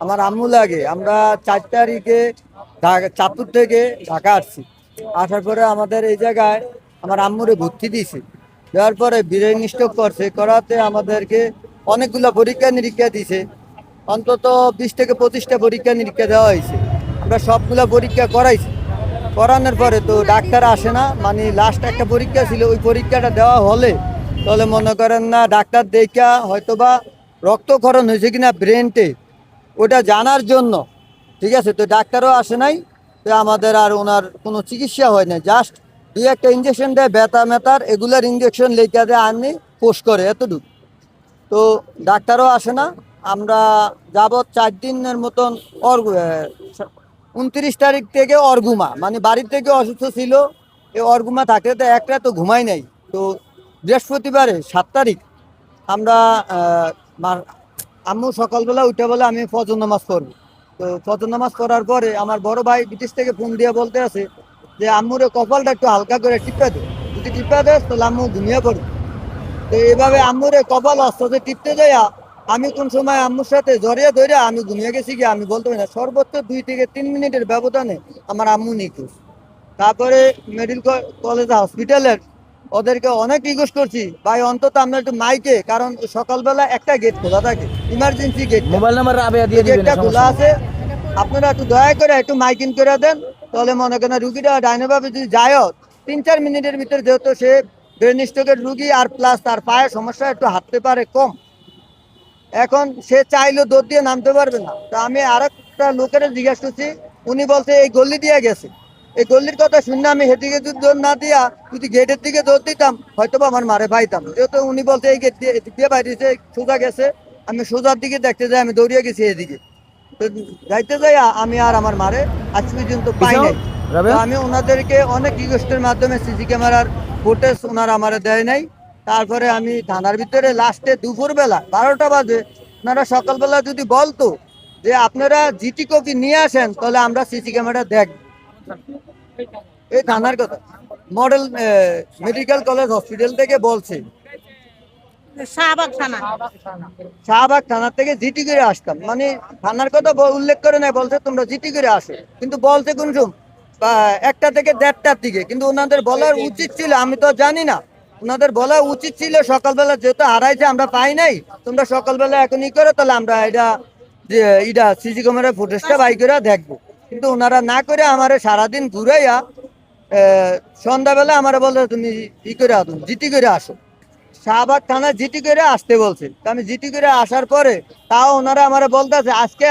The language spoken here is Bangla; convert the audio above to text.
আমার আম্মু লাগে। আমরা 4 তারিখে চাঁদপুর থেকে ঢাকা আসছি। আসার পরে আমাদের এই জায়গায় আমার আম্মুরে ভর্তি দিয়েছে। দেওয়ার পরে ব্রেন স্ট্রোক করছে, করাতে আমাদেরকে অনেকগুলো পরীক্ষা নিরীক্ষা দিছে। অন্তত 20 থেকে 25টা পরীক্ষা নিরীক্ষা দেওয়া হয়েছে। আমরা সবগুলা পরীক্ষা করাইছি। করানোর পরে তো ডাক্তার আসে না, মানে লাস্ট একটা পরীক্ষা ছিল, ওই পরীক্ষাটা দেওয়া হলে তাহলে মনে করেন না ডাক্তার দেখা হয়তোবা রক্তক্ষরণ হয়েছে কিনা ব্রেনটে ওটা জানার জন্য, ঠিক আছে, তো ডাক্তারও আসে নাই। তো আমাদের আর ওনার কোনো চিকিৎসা হয় না, জাস্ট 2 একটা ইঞ্জেকশন দেয়, ব্যথা মেতার এগুলার ইঞ্জেকশন লেখা দেয়, আনি পোস্ট করে এতটুকু। তো ডাক্তারও আসে না। আমরা যাবৎ 4 দিনের মতন 29 তারিখ থেকে অর্গুমা, মানে বাড়ির থেকে অসুস্থ ছিল, এই অর্গুমা থাকতে তো একটা তো ঘুমাই নাই। তো বৃহস্পতিবারে 7 তারিখ আমরা আম্মু সকালবেলা উঠে বলে আমি ফজর নামাজ পড়বো। তো ফজর নামাজ পড়ার পরে আমার বড় ভাই বিদেশ থেকে ফোন দিয়ে বলতে আছে যে আম্মুরে কপালটা একটু হালকা করে টিপা দে, যদি টিপা দেস তাহলে আম্মু ঘুমিয়ে পড়বে। তো এইভাবে আম্মুরে কপাল অস্ত্রতে টিপতে যাইয়া আমি কোন সময় আম্মুর সাথে জড়িয়ে ধরে আমি ঘুমিয়ে গেছি কি আমি বলতে পারি না, সর্বোচ্চ 2 থেকে 3 মিনিটের ব্যবধানে আমার আম্মু নিখোঁজ। তারপরে মেডিকেল কলেজ হসপিটালের ওদেরকে অনেক রিকোয়েস্ট করছি, ভাই অন্তত আমরা একটু মাইকে, কারণ সকালবেলা একটা গেট খোলা থাকে, emergency gate, mobile number Rabeya দিয়ে দিবেন, গেটটা খোলা সমস্যা নেই। আছে, আপনারা একটু দয়া করে একটু মাইকিং করে দেন। তাহলে মনে করেন রুগীটা ডাইনোভাবে যদি যায় 3-4 মিনিটের ভিতরে, যেহেতু সে ব্রেন স্ট্রোকের রুগী আর প্লাস তার পায়ের সমস্যা একটু হাঁটতে পারে কম, এখন সে চাইলেও দৌড় দিয়ে নামতে পারবে না। তো আমি আরেকটা লোকের জিজ্ঞাসা করছি, উনি বলছে এই গল্লি দিয়ে গেছে। এই গল্লির কথা শুনে আমি সেদিকে যদি দৌড় না দিয়া যদি গেটের দিকে দৌড় দিতাম হয়তো বা আমার মারে পাইতাম, যেহেতু উনি বলছে এই গেট দিয়ে এদিক দিয়ে বাইরেছে, সোজা গেছে। আমি সোজার দিকে দেখতে যাই, আমি দৌড়িয়ে গেছি এদিকে। তো যাইতে যাই আমি আর আমার মারে আজ পর্যন্ত পাই কিসব নাই। তো রাবেয়া? আমি ওনাদেরকে অনেক রিকোয়েস্টের মাধ্যমে সিসি ক্যামেরার ফুটেজ ওনারা আমারে দেয় নাই। তারপরে আমি থানার ভিতরে লাস্টে দুপুরবেলা 12টা বাজে ওনারা সকালবেলা যদি বলতো যে আপনারা জিটি কপি নিয়ে আসেন তাহলে আমরা সিসি ক্যামেরা দেখব। এই থানার কথা মডেল মেডিকেল কলেজ হসপিটাল থেকে বলছে। শাহবাগ থানা। শাহবাগ থানা থেকে জিটি করে আসতাম, মানে থানার কথা উল্লেখ করে নাই, বলছে তোমরা জিটি করে আসো, কিন্তু বলছে কোন সময় 1টা থেকে 1:30টার দিকে, কিন্তু ওনাদের বলার উচিত ছিল, আমি তো জানি না, ওনাদের বলা উচিত ছিল সকালবেলা, যেহেতু হারাইছে আমরা পাই নাই, তোমরা সকালবেলা এখন ই করো, তাহলে আমরা এটা যে এটা সিসি ক্যামেরা ফুটেজটা বাই করে দেখবো। কিন্তু ওনারা না করে আমারে সারাদিন ঘুরাইয়া সন্ধ্যাবেলা আমার বলে তুমি ই করে আসো, জিটি করে আসো। শাহবাগ থানা জিটি করে আসতে বলছে, তো আমি জিটি করে আসার পরে তাও ওনারা আমার বলতেছে আজকে